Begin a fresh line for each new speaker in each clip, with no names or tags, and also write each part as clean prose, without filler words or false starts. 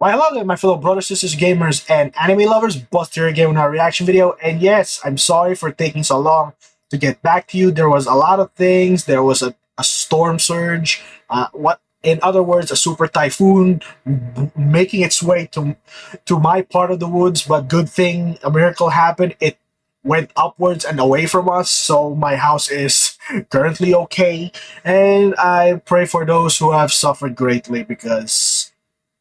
My hello there, my fellow brothers, sisters, gamers, and anime lovers. Buster here again with our reaction video. And yes, I'm sorry for taking so long to get back to you. There was a lot of things. There was a storm surge. What, in other words, a super typhoon making its way to my part of the woods. But good thing, a miracle happened. It went upwards and away from us, so my house is currently okay. And I pray for those who have suffered greatly because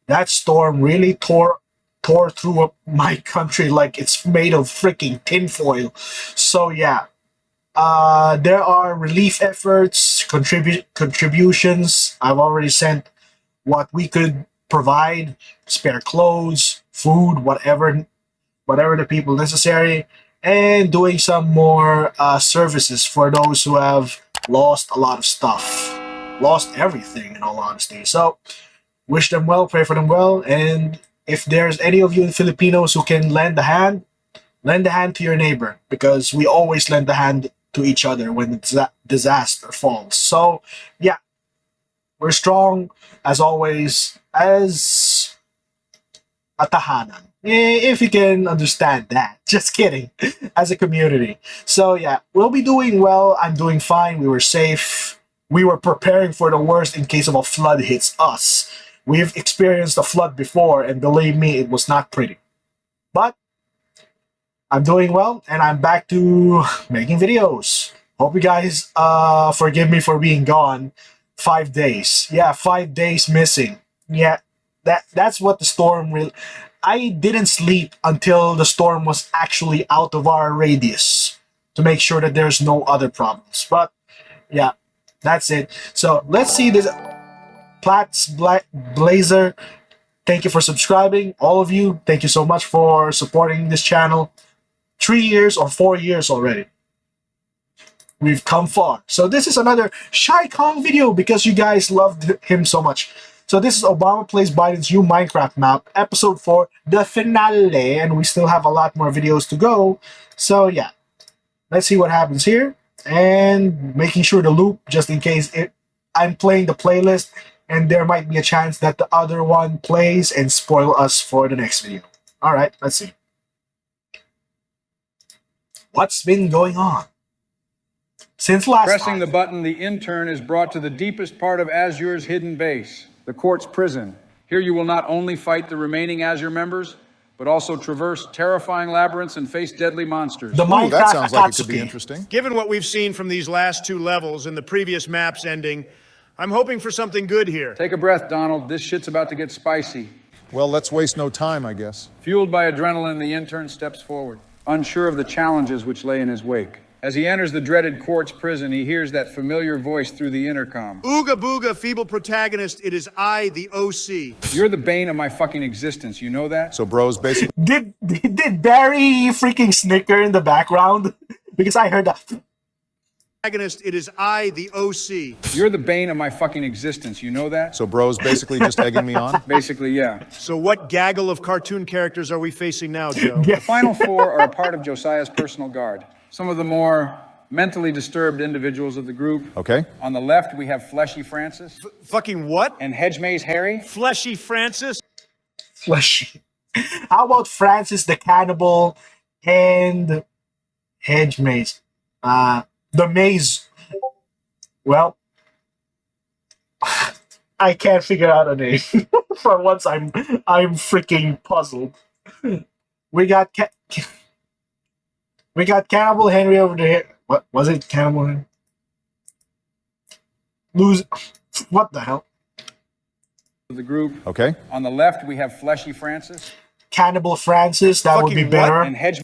that storm really tore through my country like it's made of freaking tinfoil. So yeah, there are relief efforts, contributions. I've already sent what we could provide: spare clothes, food, whatever the people necessary, and doing some more services for those who have lost a lot of stuff, lost everything, in all honesty. So wish them well, pray for them well, and if there's any of you Filipinos who can lend a hand to your neighbor, because we always lend a hand to each other when disaster falls. So yeah, we're strong as always as a tahanan, if you can understand that. Just kidding. As a community. So yeah, we'll be doing well. I'm doing fine. We were safe. We were preparing for the worst in case of a flood hits us. We've experienced a flood before, and believe me, it was not pretty. But I'm doing well, and I'm back to making videos. Hope you guys forgive me for being gone 5 days. Yeah, 5 days missing. Yeah, that's what the storm really... I didn't sleep until the storm was actually out of our radius to make sure that there's no other problems. But yeah, that's it. So let's see this. Platts Blazer, thank you for subscribing. All of you, thank you so much for supporting this channel. 3 years or 4 years already. We've come far. So this is another Shy Kong video because you guys loved him so much. So this is Obama Plays Biden's new Minecraft map, episode 4, the finale, and we still have a lot more videos to go. So yeah, let's see what happens here, and making sure to loop just in case I'm playing the playlist, and there might be a chance that the other one plays and spoil us for the next video. All right, let's see. What's been going on since last
Pressing
time?
the button, the intern is brought to the deepest part of Azure's hidden base, the court's prison. Here you will not only fight the remaining Azure members, but also traverse terrifying labyrinths and face deadly monsters.
The Minecraft
that sounds like it could be
Akatsuki.
interesting.
Given what we've seen from these last 2 levels and the previous map's ending, I'm hoping for something good here.
Take a breath, Donald. This shit's about to get spicy.
Well, let's waste no time, I guess.
Fueled by adrenaline, the intern steps forward, unsure of the challenges which lay in his wake. As he enters the dreaded court's prison, he hears that familiar voice through the intercom.
Ooga booga, feeble protagonist, it is I, the OC.
You're the bane of my fucking existence, you know that?
So bro's basically
Did Barry freaking snicker in the background? Because I heard that.
Protagonist, it is I, the OC.
You're the bane of my fucking existence, you know that?
bro's basically just egging me on.
Basically, yeah.
So what gaggle of cartoon characters are we facing now, Joe?
The final 4 are a part of Josiah's personal guard. Some of the more mentally disturbed individuals of the group.
Okay.
On the left, we have Fleshy Francis
Fucking what?
and Hedgemaze Harry.
Fleshy Francis?
Fleshy. How about Francis the Cannibal and Hedge Maze? The Maze. Well, I can't figure out a name. For once, I'm freaking puzzled. We got Cannibal Henry over there. What was it? Cannibal Henry? What the hell?
Of the group.
Okay.
On the left, we have Fleshy Francis
Cannibal Francis. That would be
Fucking what?
better.
and Hedge.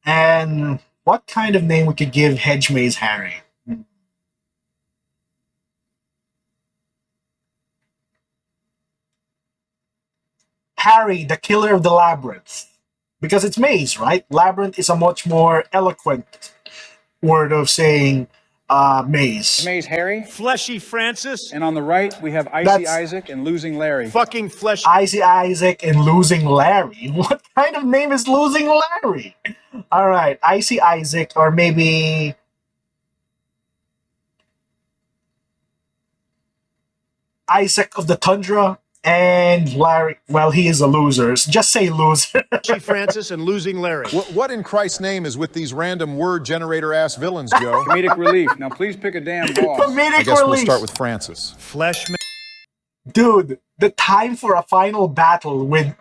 And what kind of name we could give Hedge Maze Harry? Harry, the killer of the labyrinth. Because it's maze, right? Labyrinth is a much more eloquent word of saying maze.
Hedgemaze Harry.
Fleshy Francis?
And on the right, we have Icy
That's-
Isaac and Losing Larry.
Fucking Fleshy.
Icy Isaac and Losing Larry. What kind of name is Losing Larry? All right, Icy Isaac, or maybe Isaac of the Tundra And Larry, well, he is a loser. Just say loser.
Francis and losing Larry.
What in Christ's name is with these random word generator ass villains, Joe?
Comedic relief. Now, please pick a damn boss.
Comedic
I guess we'll
relief.
start with Francis.
Fleshman.
Dude, the time for a final battle with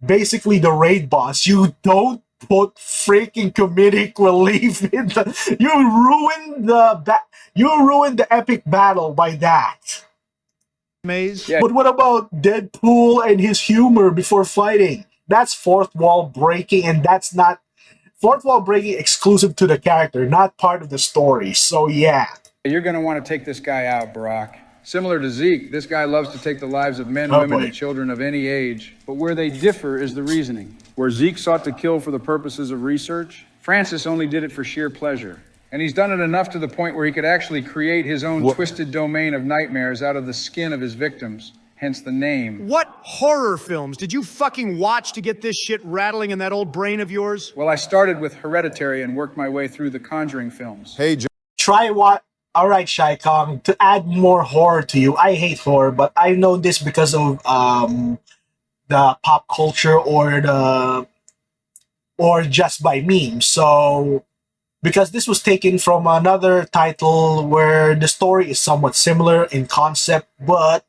basically the raid boss, you don't put freaking comedic relief in the. You ruined the epic battle by that.
Maze.
Yeah.
But what about Deadpool and his humor before fighting? That's fourth wall breaking, and that's not fourth wall breaking exclusive to the character, not part of the story. So yeah.
You're going to want to take this guy out, Barack. Similar to Zeke, this guy loves to take the lives of men,
Oh,
women,
boy.
and children of any age. But where they differ is the reasoning. Where Zeke sought to kill for the purposes of research, Francis only did it for sheer pleasure. And he's done it enough to the point where he could actually create his own twisted domain of nightmares out of the skin of his victims, hence the name.
What horror films did you fucking watch to get this shit rattling in that old brain of yours?
Well, I started with Hereditary and worked my way through the Conjuring films.
Hey, Joe.
Try what? All right, Shai Kong. To add more horror to you, I hate horror, but I know this because of the pop culture or just by memes. So because this was taken from another title where the story is somewhat similar in concept, but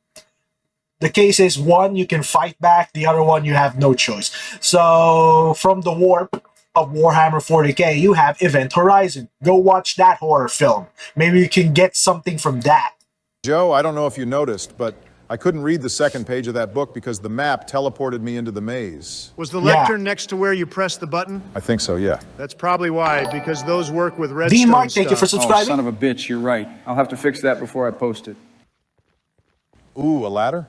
the case is one you can fight back, the other one you have no choice. So from the warp of Warhammer 40k, you have Event Horizon. Go watch that horror film. Maybe you can get something from that.
Joe, I don't know if you noticed, but I couldn't read the second page of that book because the map teleported me into the maze.
Was the
Yeah.
lectern next to where you press the button?
I think so, yeah.
That's probably why, because those work with redstone
D-Mark, thank you for
stuff.
Oh,
subscribing.
son of a bitch, you're right. I'll have to fix that before I post it.
Ooh, a ladder?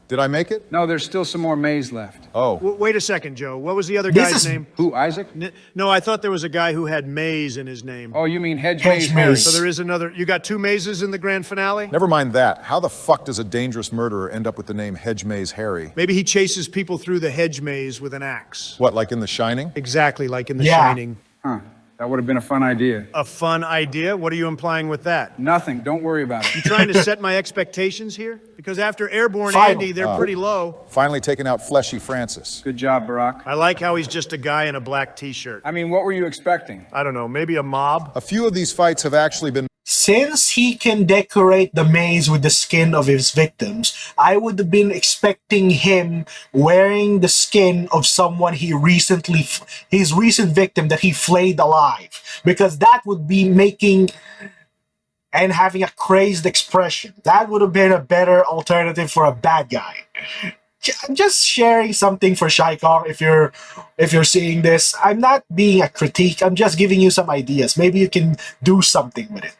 Did I make it?
No, there's still some more maze left.
Oh,
Wait a second, Joe. What was the other
This
guy's
is-
name?
Who, Isaac?
No, I thought there was a guy who had Maze in his name.
Oh, you mean Hedge
Hedge
Maze Harry.
Maze.
So there is another. You got two mazes in the grand finale?
never mind that. How the fuck does a dangerous murderer end up with the name Hedge Maze Harry?
Maybe he chases people through the hedge maze with an axe.
What, like in The Shining?
Exactly like in The
Yeah.
Shining.
Huh. That would have been a fun idea.
A fun idea? What are you implying with that?
Nothing. Don't worry about it.
You trying to set my expectations here? Because after Airborne
Final.
Andy, they're pretty low.
Finally taking out Fleshy Francis.
Good job, Barack.
I like how he's just a guy in a black t-shirt.
I mean, what were you expecting?
I don't know, maybe a mob?
A few of these fights have actually been
Since he can decorate the maze with the skin of his victims, I would have been expecting him wearing the skin of someone his recent victim that he flayed alive, because that would be making and having a crazed expression. That would have been a better alternative for a bad guy. I'm just sharing something for Shai Kong if you're seeing this. I'm not being a critique. I'm just giving you some ideas. Maybe you can do something with it.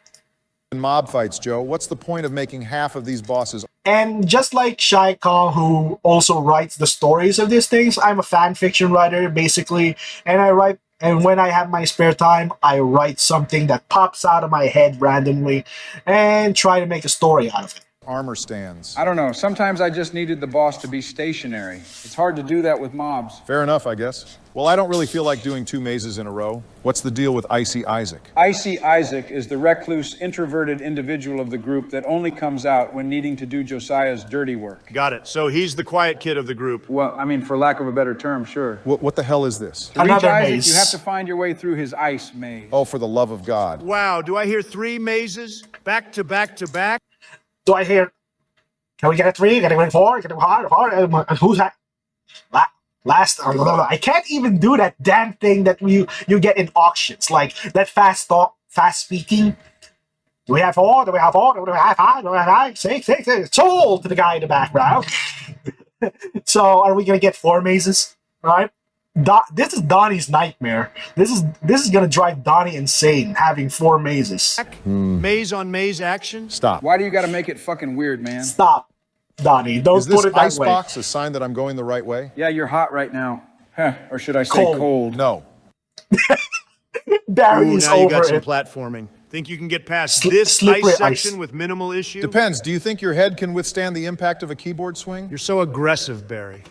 mob fights, Joe. What's the point of making half of these bosses?
And just like Shai Kong, who also writes the stories of these things, I'm a fan fiction writer, basically, and when I have my spare time, I write something that pops out of my head randomly and try to make a story out of it.
Armor stands.
I don't know. Sometimes I just needed the boss to be stationary. It's hard to do that with mobs.
Fair enough, I guess. Well, I don't really feel like doing two mazes in a row. What's the deal with Icy Isaac?
Icy Isaac is the recluse, introverted individual of the group that only comes out when needing to do Josiah's dirty work.
Got it. So he's the quiet kid of the group.
Well, I mean, for lack of a better term, sure.
What the hell is this?
To reach
Another
Isaac,
maze.
you have to find your way through his ice maze.
Oh, for the love of God.
Wow, do I hear 3 mazes? Back to back to back?
So I hear, can we get a 3? Can we get a 4? Can we get a 5? And who's that? Last, I can't even do that damn thing that you get in auctions, like that fast speaking. Do we have 4? Do we have 4? Do we have 5? Do we have 5? 6, 6, 6. Sold to the guy in the background. So are we gonna get 4 mazes? Right? This is Donnie's nightmare. This is gonna drive Donnie insane having 4 mazes.
Maze on maze action?
Stop.
Why do you gotta make it fucking weird, man?
Stop, Donnie. Don't
Is this
put it that way.
icebox a sign that I'm going the right way?
Yeah, you're hot right now. Huh, or should I say
Cold.
cold?
No.
Barry
Ooh,
is
now you got
over
some
it.
platforming. Think you can get past this
slippery
ice
ice.
section with minimal issue?
Depends. Do you think your head can withstand the impact of a keyboard swing?
You're so aggressive, Barry.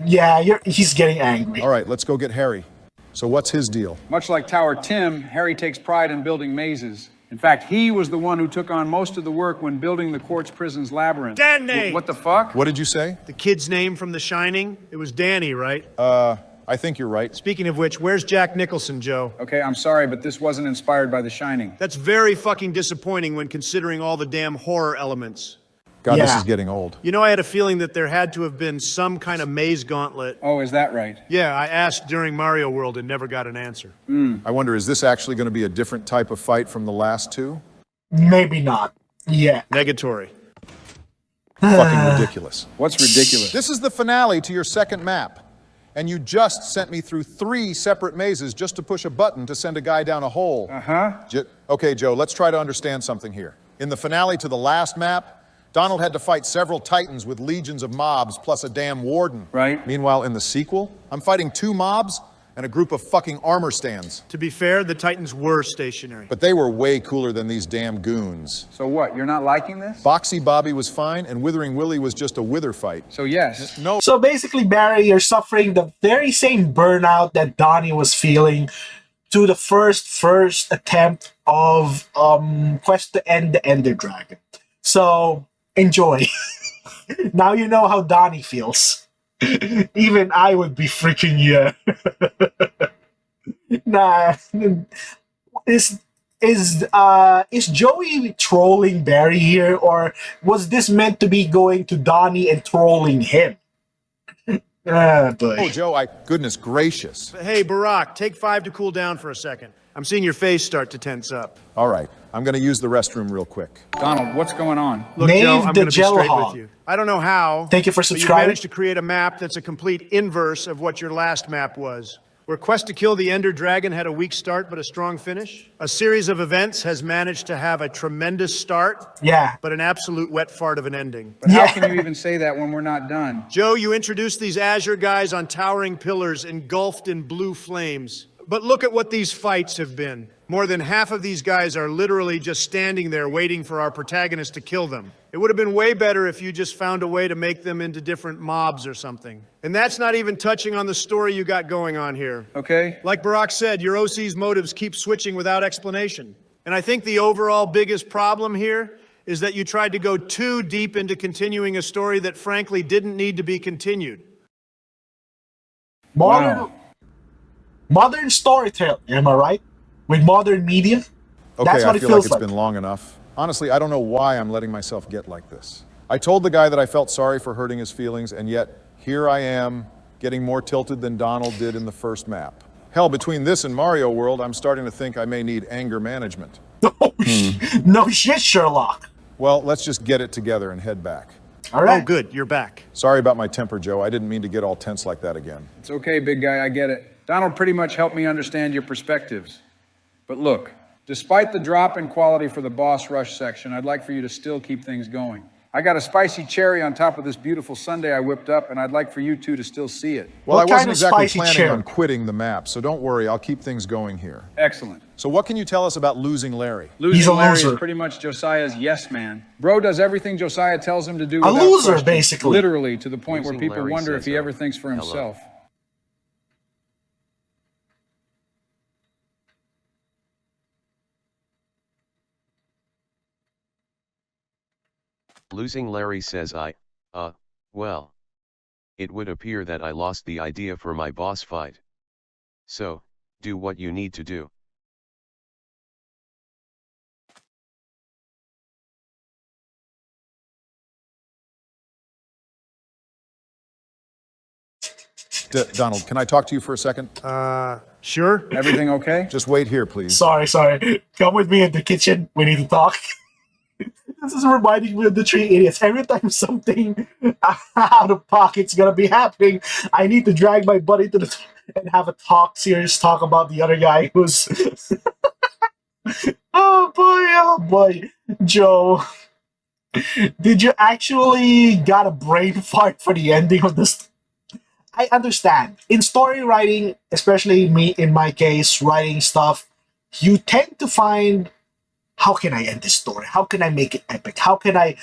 Yeah, he's getting angry.
All right, let's go get Harry. So what's his deal?
Much like Tower Tim, Harry takes pride in building mazes. In fact, he was the one who took on most of the work when building the Quartz Prison's labyrinth.
Danny!
What the fuck?
What did you say?
The kid's name from The Shining? It was Danny, right?
I think you're right.
Speaking of which, where's Jack Nicholson, Joe?
Okay, I'm sorry, but this wasn't inspired by The Shining.
That's very fucking disappointing when considering all the damn horror elements.
God, this
Yeah.
is getting old.
You know, I had a feeling that there had to have been some kind of maze gauntlet.
Oh, is that right?
Yeah, I asked during Mario World and never got an answer.
I wonder, is this actually going to be a different type of fight from the last two?
Maybe not. Yeah.
Negatory.
Fucking ridiculous.
What's ridiculous?
This is the finale to your second map. And you just sent me through 3 separate mazes just to push a button to send a guy down a hole. Okay, Joe, let's try to understand something here. In the finale to the last map, Donald had to fight several titans with legions of mobs plus a damn warden.
Right.
Meanwhile, in the sequel, I'm fighting 2 mobs and a group of fucking armor stands.
To be fair, the Titans were stationary.
But they were way cooler than these damn goons.
So what, you're not liking this?
Boxy Bobby was fine, and Withering Willie was just a wither fight.
So yes.
No,
So basically, Barry, you're suffering the very same burnout that Donnie was feeling to the first attempt of Quest to End the Ender Dragon. So enjoy. Now you know how Donnie feels. Even I would be freaking yeah. Nah. Is Joey trolling Barry here, or was this meant to be going to Donnie and trolling him? Ah, boy.
oh, Joe, goodness gracious.
Hey, Barack, take 5 to cool down for a second. I'm seeing your face start to tense up.
All right, I'm going to use the restroom real quick.
Donald, what's going on?
Look,
Maeve
Joe, I'm
the
going to be straight
Jello
with you. I don't know how.
Thank you for
but you
subscribing.
managed to create a map that's a complete inverse of what your last map was. Where Quest to Kill the Ender Dragon had a weak start but a strong finish. A series of events has managed to have a tremendous start,
Yeah.
but an absolute wet fart of an ending.
But
Yeah.
how can you even say that when we're not done?
Joe, you introduced these Azure guys on towering pillars engulfed in blue flames. But look at what these fights have been. More than half of these guys are literally just standing there waiting for our protagonist to kill them. It would have been way better if you just found a way to make them into different mobs or something. And that's not even touching on the story you got going on here.
Okay?
Like Barack said, your OC's motives keep switching without explanation. And I think the overall biggest problem here is that you tried to go too deep into continuing a story that frankly didn't need to be continued.
Modern storytelling, am I right? With modern media?
Okay,
That's what
I
it
feel
feels
like it's
like.
been long enough. Honestly, I don't know why I'm letting myself get like this. I told the guy that I felt sorry for hurting his feelings, and yet here I am, getting more tilted than Donald did in the first map. Hell, between this and Mario World, I'm starting to think I may need anger management.
No shit, Sherlock.
Well, let's just get it together and head back.
All right.
Oh, good, you're back.
Sorry about my temper, Joe. I didn't mean to get all tense like that again.
It's okay, big guy, I get it. Donald pretty much helped me understand your perspectives. But look, despite the drop in quality for the boss rush section, I'd like for you to still keep things going. I got a spicy cherry on top of this beautiful sundae I whipped up, and I'd like for you two to still see it.
Well,
What
I wasn't
kind of
exactly
spicy
planning
cherry?
on quitting the map, so don't worry, I'll keep things going here.
Excellent.
So what can you tell us about losing Larry?
Losing
He's a
Larry
loser.
is pretty much Josiah's yes man. Bro does everything Josiah tells him to do.
A
without
loser,
question.
basically.
Literally, to the point where
Losing
people
Larry
wonder if
says,
he ever thinks for
hello.
himself.
Losing Larry says well. It would appear that I lost the idea for my boss fight. So, do what you need to do.
Donald, can I talk to you for a second?
Sure?
Everything okay?
Just wait here, please.
Sorry. Come with me in the kitchen. We need to talk. This is reminding me of the Three Idiots. Every time something out of pocket's gonna be happening, I need to drag my buddy to the and have a serious talk about the other guy who's. Oh boy, Joe. Did you actually got a brain fart for the ending of this? I understand. In story writing, especially me in my case, writing stuff, you tend to find, how can I end this story? How can I make it epic? How can I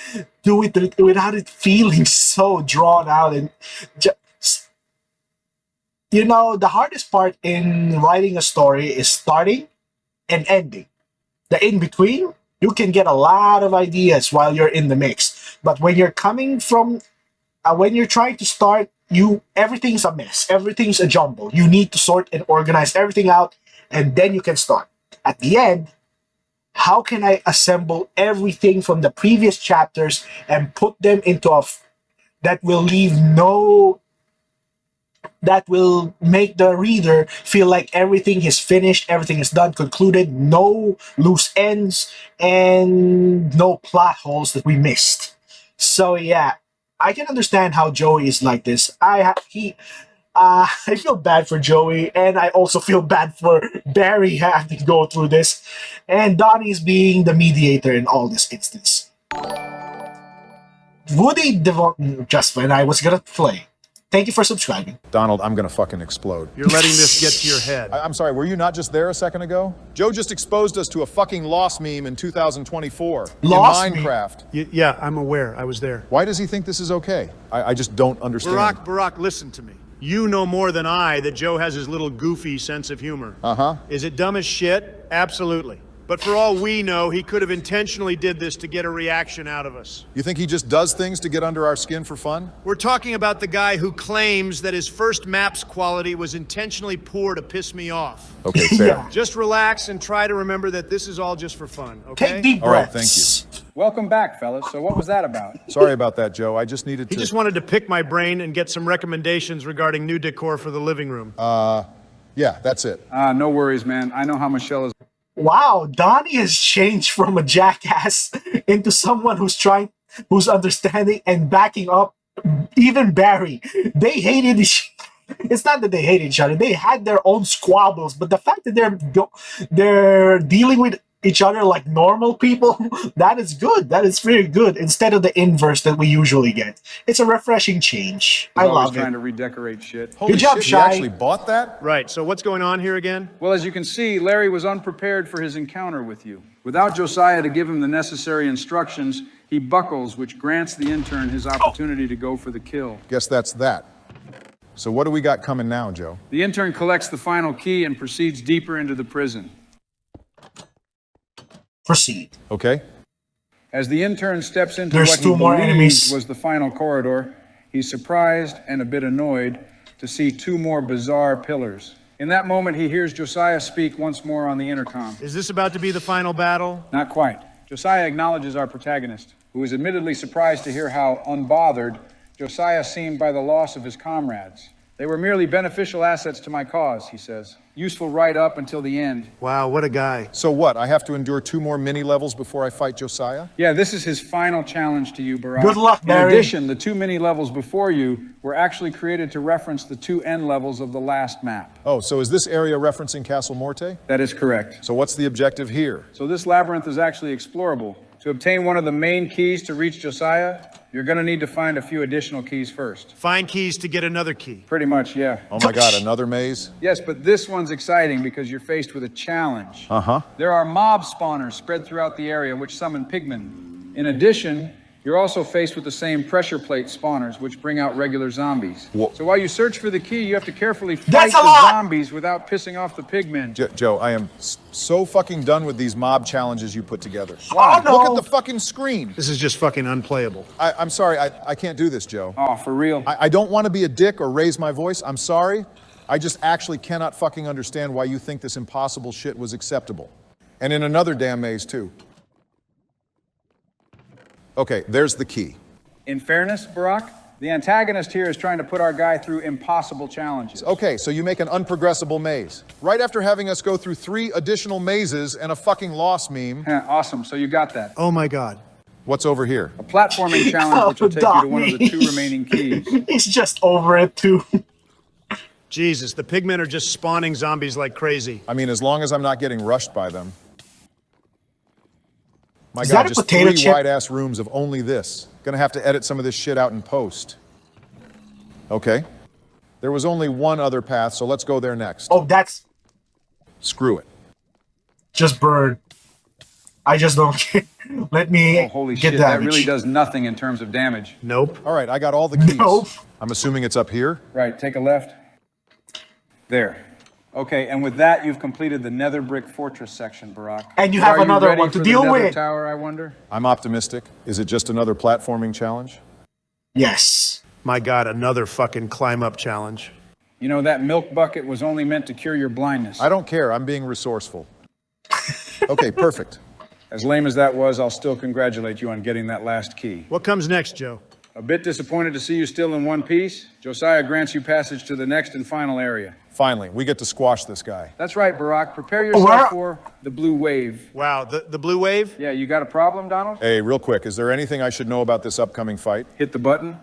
do it without it feeling so drawn out? And just, you know, the hardest part in writing a story is starting and ending. the in between, you can get a lot of ideas while you're in the mix. But when you're coming from, when you're trying to start, everything's a mess, everything's a jumble. You need to sort and organize everything out, and then you can start. At the end, how can I assemble everything from the previous chapters and put them into that will make the reader feel like everything is finished, everything is done, concluded, no loose ends, and no plot holes that we missed. So yeah, I can understand how Joey is like this. I feel bad for Joey, and I also feel bad for Barry having to go through this, and Donnie's being the mediator in all this instance. Woody just when I was gonna play. Thank you for subscribing.
Donald, I'm gonna fucking explode.
You're letting this get to your head.
I'm sorry, were you not just there a second ago? Joe just exposed us to a fucking loss meme in 2024.
Lost
in
meme?
Minecraft.
Yeah, I'm aware. I was there.
Why does he think this is okay? I just don't understand.
Barack, listen to me. You know more than I that Joe has his little goofy sense of humor.
Uh-huh.
Is it dumb as shit? Absolutely. But for all we know, he could have intentionally did this to get a reaction out of us.
You think he just does things to get under our skin for fun?
We're talking about the guy who claims that his first map's quality was intentionally poor to piss me off.
Okay, fair.
Yeah.
Just relax and try to remember that this is all just for fun, okay?
Take deep
All right,
breaths.
thank you.
Welcome back, fellas. So what was that about?
Sorry about that, Joe. I just needed to...
He just wanted to pick my brain and get some recommendations regarding new decor for the living room.
Yeah, that's it.
No worries, man. I know how Michelle is.
Wow, Donnie has changed from a jackass into someone who's understanding and backing up even Barry. They hated it's not that they hated each other. They had their own squabbles, but the fact that they're dealing with each other like normal people, that is good. That is very good. Instead of the inverse that we usually get. It's a refreshing change. I
Always
love
trying
it.
to redecorate shit.
Holy
Good job,
shit,
Shy.
he actually bought that?
Right, so what's going on here again?
Well, as you can see, Larry was unprepared for his encounter with you. Without Josiah to give him the necessary instructions, he buckles, which grants the intern his opportunity to go for the kill.
Guess that's that. So what do we got coming now, Joe?
The intern collects the final key and proceeds deeper into the prison.
Proceed.
Okay.
As the intern steps into
There's
what
two
he
more
believes
enemies.
was the final corridor, he's surprised and a bit annoyed to see two more bizarre pillars. In that moment, he hears Josiah speak once more on the intercom.
Is this about to be the final battle?
Not quite. Josiah acknowledges our protagonist, who is admittedly surprised to hear how unbothered Josiah seemed by the loss of his comrades. They were merely beneficial assets to my cause, he says. Useful right up until the end.
Wow, what a guy.
So what, I have to endure 2 more mini-levels before I fight Josiah?
Yeah, this is his final challenge to you, Barack.
Good luck, Barry.
In addition, the 2 mini-levels before you were actually created to reference the 2 end levels of the last map.
Oh, so is this area referencing Castle Morte?
That is correct.
So what's the objective here?
So this labyrinth is actually explorable. To obtain one of the main keys to reach Josiah, you're going to need to find a few additional keys first.
Find keys to get another key.
Pretty much, yeah.
Oh my god, another maze?
Yes, but this one's exciting because you're faced with a challenge.
Uh-huh.
There are mob spawners spread throughout the area which summon pigmen. In addition, you're also faced with the same pressure plate spawners which bring out regular zombies.
Whoa.
So while you search for the key, you have to carefully fight
That's a
the
lot!
zombies without pissing off the pigmen.
Joe, I am so fucking done with these mob challenges you put together.
Oh, no.
Look at the fucking screen.
This is just fucking unplayable.
I'm sorry, I can't do this, Joe.
Oh, for real?
I don't want to be a dick or raise my voice. I'm sorry. I just actually cannot fucking understand why you think this impossible shit was acceptable. And in another damn maze, too. Okay, there's the key.
In fairness, Barack, the antagonist here is trying to put our guy through impossible challenges.
Okay, so you make an unprogressible maze. Right after having us go through 3 additional mazes and a fucking loss meme.
Awesome, so you got that.
Oh my god.
What's over here?
A platforming challenge which will take you to one of the 2 remaining keys.
He's just over it too.
Jesus, the pigmen are just spawning zombies like crazy.
I mean, as long as I'm not getting rushed by them. My
Is
God,
that a
just
potato
3
chip?
wide-ass rooms of only this. Gonna have to edit some of this shit out in post. Okay. There was only one other path, so let's go there next.
Oh, that's
Screw it.
just burn. I just don't care. Let me
Oh, holy
get
shit, that
damage.
really does nothing in terms of damage.
Nope.
All right, I got all the keys.
Nope.
I'm assuming it's up here.
Right, take a left. There. Okay, and with that, you've completed the Nether Brick Fortress section, Barack.
And you
But
have
are
another
ready
one to
for
deal
the Nether
with.
Tower, I wonder?
I'm optimistic. Is it just another platforming challenge?
Yes.
My God, another fucking climb up challenge.
You know, that milk bucket was only meant to cure your blindness.
I don't care. I'm being resourceful. Okay, perfect.
As lame as that was, I'll still congratulate you on getting that last key.
What comes next, Joe?
A bit disappointed to see you still in one piece. Josiah grants you passage to the next and final area.
Finally, we get to squash this guy.
That's right, Barack. Prepare yourself
Where-
for the blue wave.
Wow, the blue wave?
Yeah, you got a problem, Donald?
Hey, real quick, is there anything I should know about this upcoming fight?
Hit the button.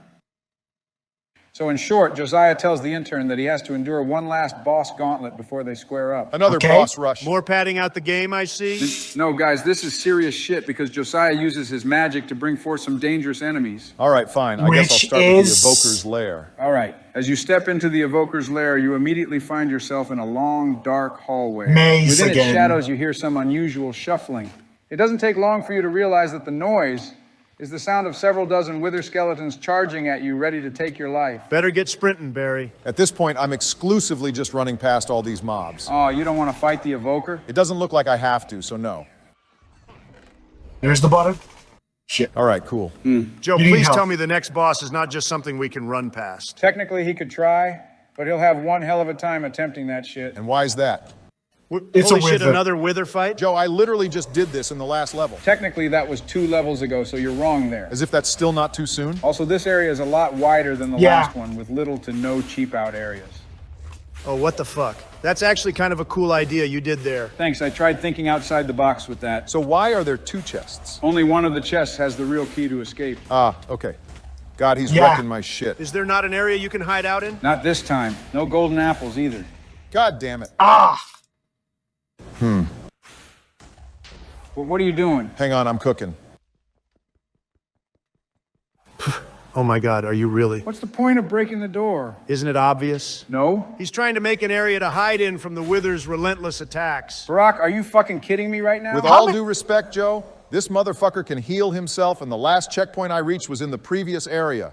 So in short, Josiah tells the intern that he has to endure one last boss gauntlet before they square up.
Another
Okay.
boss rush.
More padding out the game, I see.
No, guys, this is serious shit because Josiah uses his magic to bring forth some dangerous enemies.
All right, fine. I guess I'll
Which
start with the
is-
Evoker's Lair.
All right. As you step into the Evoker's lair, you immediately find yourself in a long, dark hallway.
Maze
Within
again.
its shadows, you hear some unusual shuffling. It doesn't take long for you to realize that the noise is the sound of several dozen wither skeletons charging at you, ready to take your life.
Better get sprinting, Barry.
At this point, I'm exclusively just running past all these mobs.
Oh, you don't want to fight the Evoker?
It doesn't look like I have to, so no.
There's the button. Shit.
All right, cool.
Joe,
You need
please
help.
tell me the next boss is not just something we can run past.
Technically, he could try, but he'll have one hell of a time attempting that shit.
And why is that?
It's
Holy
a
shit,
wither.
another wither fight?
Joe, I literally just did this in the last level.
Technically, that was 2 levels ago, so you're wrong there.
As if that's still not too soon.
Also, this area is a lot wider than the
Yeah.
last one, with little to no cheap out areas.
Oh, what the fuck? That's actually kind of a cool idea you did there.
Thanks, I tried thinking outside the box with that.
So why are there 2 chests?
Only one of the chests has the real key to escape.
Ah, okay. God, he's
Yeah.
wrecking my shit.
Is there not an area you can hide out in?
Not this time. No golden apples either.
God damn it.
Ah!
What are you doing?
Hang on, I'm cooking.
Oh my God, are you really?
What's the point of breaking the door?
Isn't it obvious?
No?
He's trying to make an area to hide in from the wither's relentless attacks.
Barack, are you fucking kidding me right now?
With all due respect, Joe, this motherfucker can heal himself, and the last checkpoint I reached was in the previous area.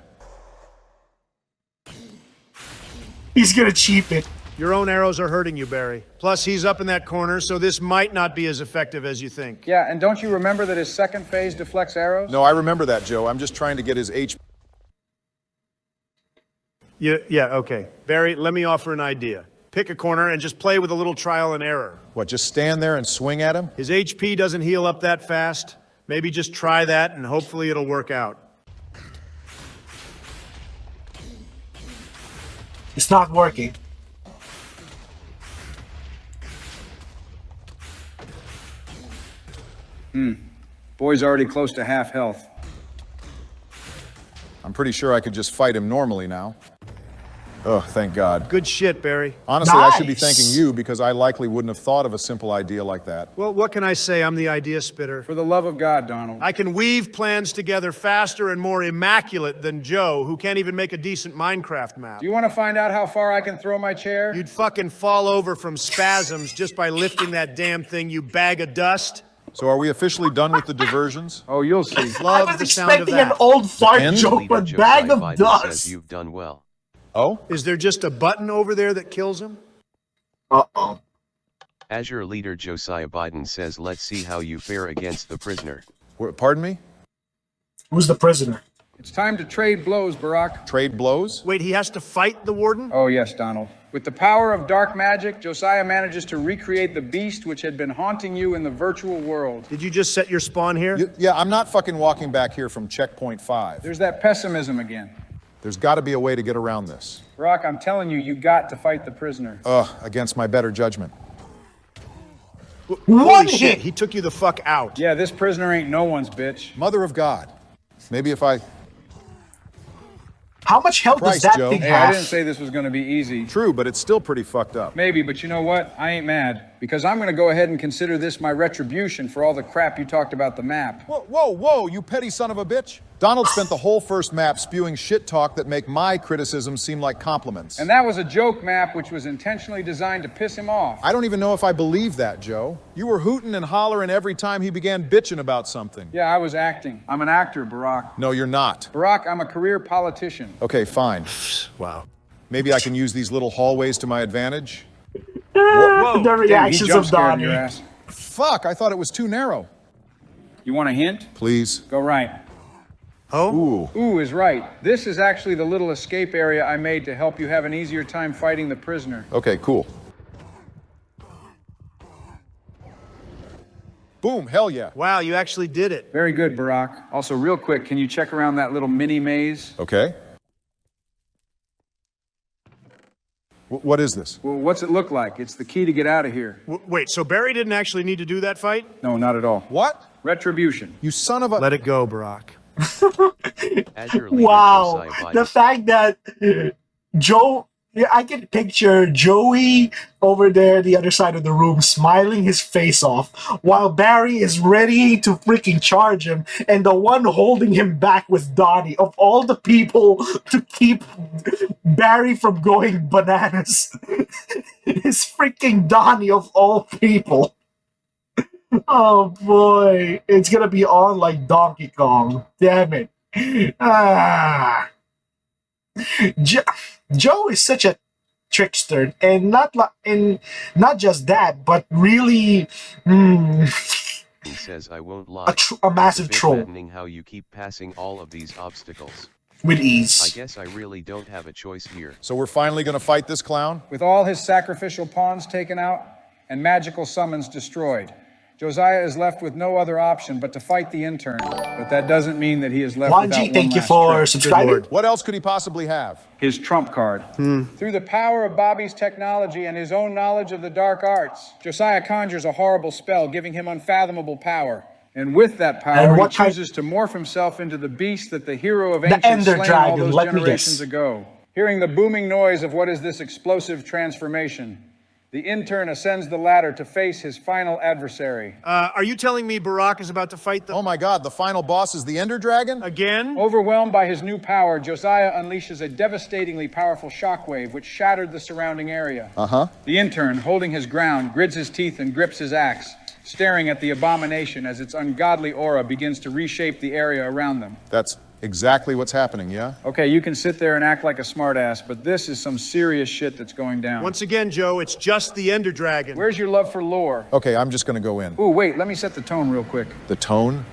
He's gonna cheap it.
Your own arrows are hurting you, Barry. Plus, he's up in that corner, so this might not be as effective as you think.
Yeah, and don't you remember that his second phase deflects arrows?
No, I remember that, Joe. I'm just trying to get his HP.
Yeah, okay. Barry, let me offer an idea. Pick a corner and just play with a little trial and error.
What, just stand there and swing at him?
His HP doesn't heal up that fast. Maybe just try that and hopefully it'll work out.
It's not working.
Boy's already close to half health.
I'm pretty sure I could just fight him normally now. Oh, thank God.
Good shit, Barry.
Honestly, I should be
Nice.
thanking you because I likely wouldn't have thought of a simple idea like that.
Well, what can I say? I'm the idea spitter.
For the love of God, Donald.
I can weave plans together faster and more immaculate than Joe, who can't even make a decent Minecraft map.
Do you want to find out how far I can throw my chair?
You'd fucking fall over from spasms just by lifting that damn thing, you bag of dust.
So are we officially done with the diversions?
Oh, you'll see.
I
Love
was
the sound of
expecting an
that.
old fart
end?
joke,
Leader
but
Josiah
bag of
Biden
dust.
says you've done well.
Oh?
Is there just a button over there that kills him?
Uh-oh.
Azure leader Josiah Biden says let's see how you fare against the prisoner.
Pardon me?
Who's the prisoner?
It's time to trade blows, Barack.
Trade blows?
Wait, he has to fight the warden?
Oh, yes, Donald. With the power of dark magic, Josiah manages to recreate the beast which had been haunting you in the virtual world.
Did you just set your spawn here?
Yeah, I'm not fucking walking back here from checkpoint 5.
There's that pessimism again.
There's got to be a way to get around this.
Barack, I'm telling you, you got to fight the prisoner.
Against my better judgment.
One
Holy shit,
hit!
he took you the fuck out.
Yeah, this prisoner ain't no one's bitch.
Mother of God. Maybe if I...
How much health
Christ,
does that
Joe.
thing
Hey, I
have?
didn't say this was going to be easy.
True, but it's still pretty fucked up.
Maybe, but you know what? I ain't mad. Because I'm going to go ahead and consider this my retribution for all the crap you talked about the map.
Whoa, you petty son of a bitch. Donald spent the whole first map spewing shit talk that make my criticisms seem like compliments.
And that was a joke map which was intentionally designed to piss him off.
I don't even know if I believe that, Joe. You were hooting and hollering every time he began bitching about something.
Yeah, I was acting. I'm an actor, Barack.
No, you're not.
Barack, I'm a career politician.
Okay, fine.
Wow.
Maybe I can use these little hallways to my advantage.
The
Damn, he
reactions
jump
of
scared your
Donnie.
ass.
Fuck, I thought it was too narrow.
You want a hint?
Please.
Go right.
Oh?
Ooh.
Ooh is right. This is actually the little escape area I made to help you have an easier time fighting the prisoner.
Okay, cool. Boom, hell yeah.
Wow, you actually did it.
Very good, Barack. Also, real quick, can you check around that little mini maze?
Okay. What is this?
Well, what's it look like? It's the key to get out of here.
Wait, so Barry didn't actually need to do that fight?
No, not at all.
What?
Retribution.
You son of a...
Let it go, Barack.
As your leader,
Wow,
Josiah
the
Biden,
fact that Joe, yeah, I can picture Joey over there, the other side of the room, smiling his face off, while Barry is ready to freaking charge him, and the one holding him back was Donnie. Of all the people to keep Barry from going bananas, is freaking Donnie of all people. Oh boy, it's gonna be on like Donkey Kong. Damn it. Ah. Joe is such a trickster, and not just that, but really
he says, I won't lie.
a massive
It's a bit
troll
maddening how you keep passing all of these obstacles.
with
I
ease.
guess I really don't have a choice here.
So we're finally gonna fight this clown?
With all his sacrificial pawns taken out and magical summons destroyed, Josiah is left with no other option but to fight the intern. But that doesn't mean that he is left without
Wanji,
one
thank you
last
for
trick.
subscribing.
What else could he possibly have?
His trump card. Through the power of Bobby's technology and his own knowledge of the dark arts, Josiah conjures a horrible spell, giving him unfathomable power. And with that
And
power, he
what kind-
chooses to morph himself into the beast that the hero of
The
ancient
Ender
slain all
Dragon,
those
let me
generations
guess.
ago. Hearing the booming noise of what is this explosive transformation, the intern ascends the ladder to face his final adversary.
Are you telling me Barack is about to fight the...
Oh my god, the final boss is the Ender Dragon?
Again?
Overwhelmed by his new power, Josiah unleashes a devastatingly powerful shockwave which shattered the surrounding area. The intern, holding his ground, grits his teeth and grips his axe, staring at the abomination as its ungodly aura begins to reshape the area around them.
That's exactly what's happening, yeah?
Okay, you can sit there and act like a smartass, but this is some serious shit that's going down.
Once again, Joe, it's just the Ender Dragon.
Where's your love for lore?
Okay, I'm just gonna go in.
Ooh, wait, let me set the tone real quick.
The tone?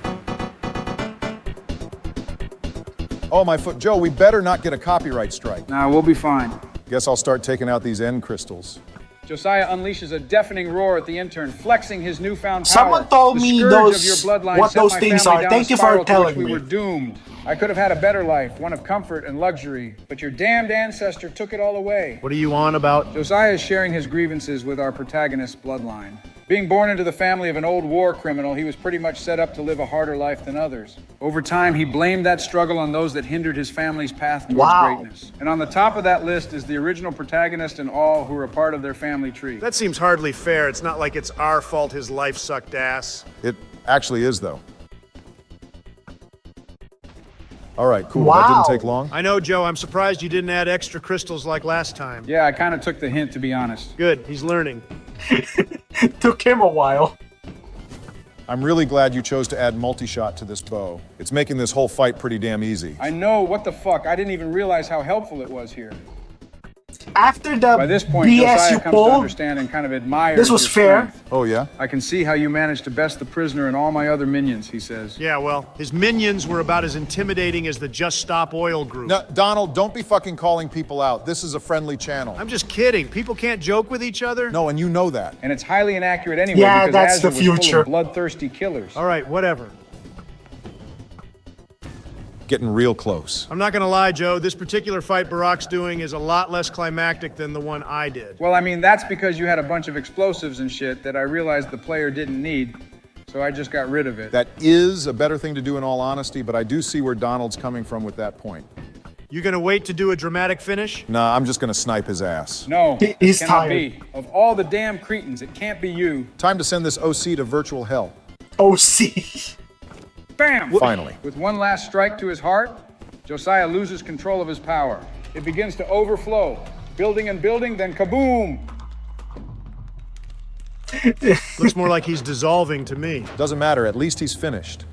Oh, my foot. Joe, we better not get a copyright strike.
Nah, we'll be fine.
Guess I'll start taking out these end crystals.
Josiah unleashes a deafening roar at the intern, flexing his newfound power.
Someone told
The
me
scourge
those-
of your bloodline
what
set
those
my
things
family
are.
down
Thank
a
you for
spiral to which
telling
we
me.
were doomed. I could have had a better life, one of comfort and luxury, but your damned ancestor took it all away.
What are you on about?
Josiah is sharing his grievances with our protagonist's bloodline. Being born into the family of an old war criminal, he was pretty much set up to live a harder life than others. Over time, he blamed that struggle on those that hindered his family's path towards
Wow.
greatness. And on the top of that list is the original protagonist and all who are a part of their family tree.
That seems hardly fair. It's not like it's our fault his life sucked ass.
It actually is, though. All right, cool. That
Wow.
didn't take long.
I know, Joe. I'm surprised you didn't add extra crystals like last time.
Yeah, I kind of took the hint, to be honest.
Good. He's learning.
Took him a while.
I'm really glad you chose to add multi-shot to this bow. It's making this whole fight pretty damn easy.
I know, what the fuck? I didn't even realize how helpful it was here.
After the
By this point,
BS
Josiah
you
comes to
pulled,
understand and kind of admires
this was
your
fair.
strength.
Oh, yeah?
I can see how you managed to best the prisoner and all my other minions, he says.
Yeah, well, his minions were about as intimidating as the Just Stop Oil group.
No, Donald, don't be fucking calling people out. This is a friendly channel.
I'm just kidding. People can't joke with each other.
No, and you know that.
And it's highly inaccurate anyway
Yeah,
because
that's
Azure
the
was full
future.
of bloodthirsty killers.
All right, whatever.
Getting real close.
I'm not gonna lie, Joe. This particular fight Barack's doing is a lot less climactic than the one I did.
Well, I mean, that's because you had a bunch of explosives and shit that I realized the player didn't need, so I just got rid of it.
That is a better thing to do in all honesty, but I do see where Donald's coming from with that point.
You gonna wait to do a dramatic finish?
Nah, I'm just gonna snipe his ass.
No,
He's
it cannot
tired.
be. Of all the damn cretins, it can't be you.
Time to send this OC to virtual hell.
OC.
Bam!
Finally.
With one last strike to his heart, Josiah loses control of his power. It begins to overflow, building and building, then kaboom!
Looks more like he's dissolving to me.
Doesn't matter, at least he's finished.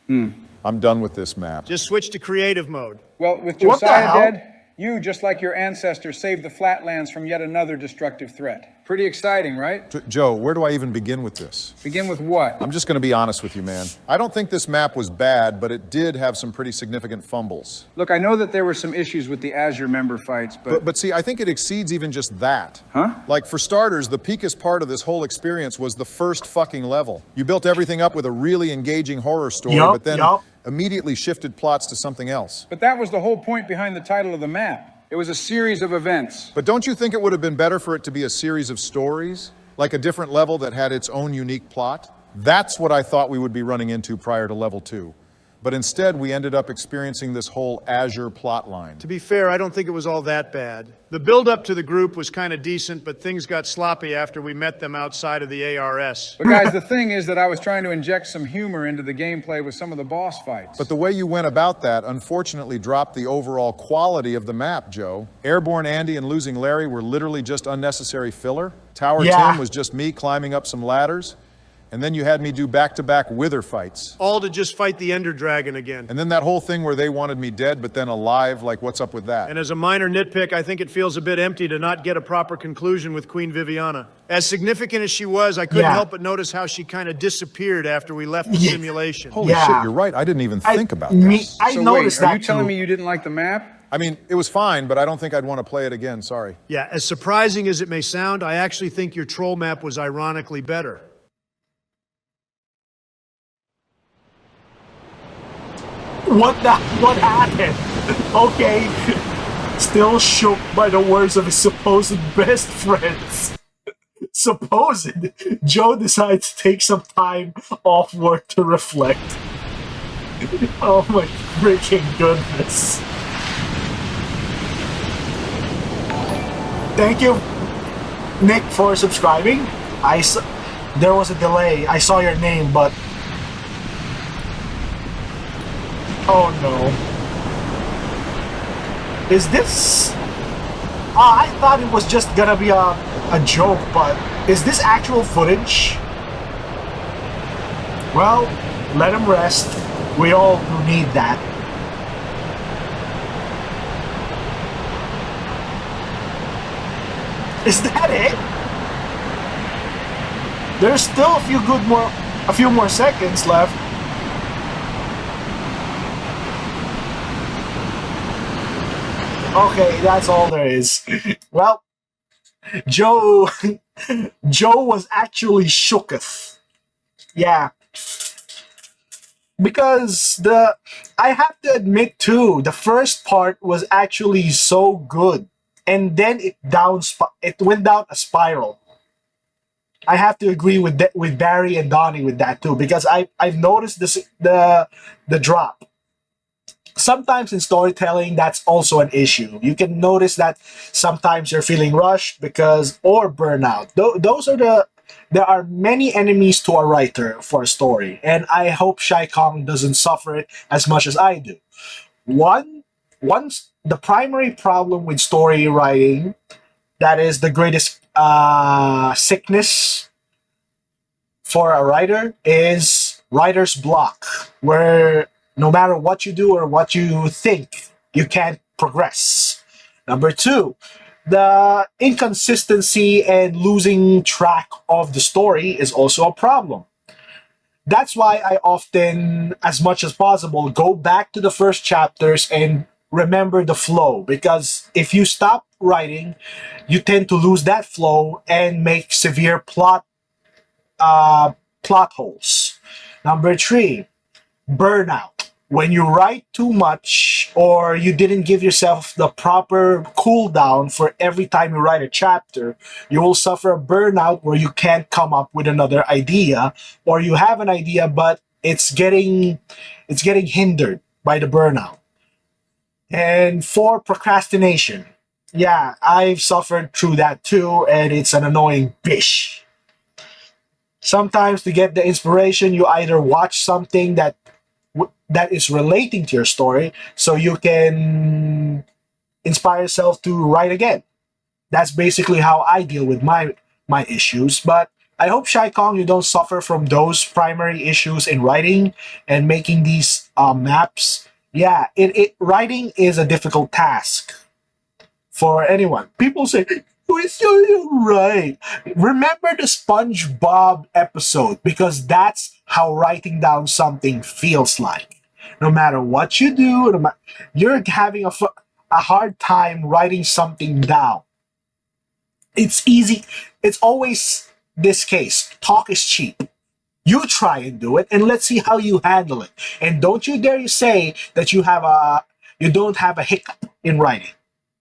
I'm done with this map.
Just switch to creative mode.
Well, with
What the
Josiah
hell?
dead, You, just like your ancestors, saved the Flatlands from yet another destructive threat. Pretty exciting, right?
Joe, where do I even begin with this?
Begin with what?
I'm just going to be honest with you, man. I don't think this map was bad, but it did have some pretty significant fumbles.
Look, I know that there were some issues with the Azure member fights,
But see, I think it exceeds even just that.
Huh?
Like, for starters, the peakest part of this whole experience was the first fucking level. You built everything up with a really engaging horror story, but then immediately shifted plots to something else.
But that was the whole point behind the title of the map. It was a series of events.
But don't you think it would have been better for it to be a series of stories? Like a different level that had its own unique plot? That's what I thought we would be running into prior to level 2. But instead, we ended up experiencing this whole Azure plot line.
To be fair, I don't think it was all that bad. The build-up to the group was kind of decent, but things got sloppy after we met them outside of the ARS.
But guys, the thing is that I was trying to inject some humor into the gameplay with some of the boss fights.
But the way you went about that, unfortunately, dropped the overall quality of the map, Joe. Airborne Andy and Losing Larry were literally just unnecessary filler. Tower Tim was just me climbing up some ladders. And then you had me do back-to-back Wither fights.
All to just fight the Ender Dragon again.
And then that whole thing where they wanted me dead, but then alive, like what's up with that?
And as a minor nitpick, I think it feels a bit empty to not get a proper conclusion with Queen Viviana. As significant as she was, I couldn't help but notice how she kind of disappeared after we left the simulation.
Holy shit, you're right. I didn't even think about that.
I noticed that
Are you telling me you didn't like the map?
I mean, it was fine, but I don't think I'd want to play it again, sorry.
Yeah, as surprising as it may sound, I actually think your troll map was ironically better.
What happened? Okay. Still shook by the words of his supposed best friends. Supposed? Joe decides to take some time off work to reflect. Oh my freaking goodness. Thank you, Nick, for subscribing. There was a delay. I saw your name, but oh no. Is this... I thought it was just gonna be a joke, but is this actual footage? Well, let him rest. We all need that. Is that it? There's still a few more seconds left. Okay, that's all there is. Well, Joe was actually shooketh. Yeah. Because I have to admit too, the first part was actually so good. And then it went down a spiral. I have to agree with Barry and Donnie with that too, because I've noticed the drop. Sometimes in storytelling, that's also an issue. You can notice that sometimes you're feeling rushed or burnout. There are many enemies to a writer for a story, and I hope Shai Kong doesn't suffer it as much as I do. The primary problem with story writing, that is the greatest sickness for a writer, is writer's block, where no matter what you do or what you think, you can't progress. Number 2, the inconsistency and losing track of the story is also a problem. That's why I often, as much as possible, go back to the first chapters and remember the flow, because if you stop writing, you tend to lose that flow and make severe plot holes. Number 3, burnout. When you write too much or you didn't give yourself the proper cool down for every time you write a chapter, you will suffer a burnout where you can't come up with another idea, or you have an idea but it's getting hindered by the burnout. And 4, procrastination. Yeah, I've suffered through that too, and it's an annoying bitch. Sometimes to get the inspiration, you either watch something that is relating to your story so you can inspire yourself to write again. That's basically how I deal with my issues. But I hope, Shai Kong, you don't suffer from those primary issues in writing and making these maps. Yeah, writing is a difficult task. for anyone. People say, "Oh, it's so right." Remember the SpongeBob episode, because that's how writing down something feels like. No matter what you do, you're having a hard time writing something down. It's easy. It's always this case. Talk is cheap. You try and do it, and let's see how you handle it. And don't you dare say that you don't have a hiccup in writing.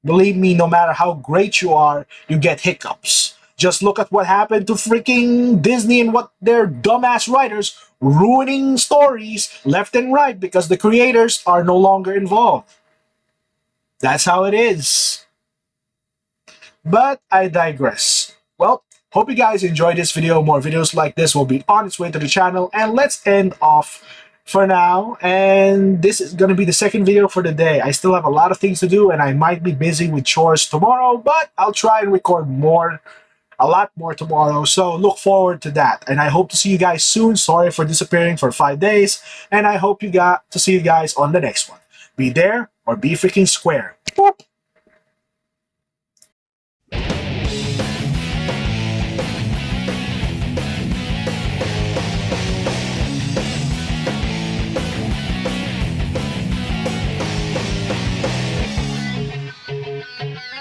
Believe me, no matter how great you are, you get hiccups. Just look at what happened to freaking Disney and what their dumbass writers ruining stories left and right because the creators are no longer involved. That's how it is. But I digress. Well, hope you guys enjoyed this video. More videos like this will be on its way to the channel. And let's end off for now. And this is going to be the second video for the day. I still have a lot of things to do and I might be busy with chores tomorrow, but I'll try and record a lot more tomorrow. So look forward to that. And I hope to see you guys soon. Sorry for disappearing for 5 days. And I hope you got to see you guys on the next one. Be there or be freaking square.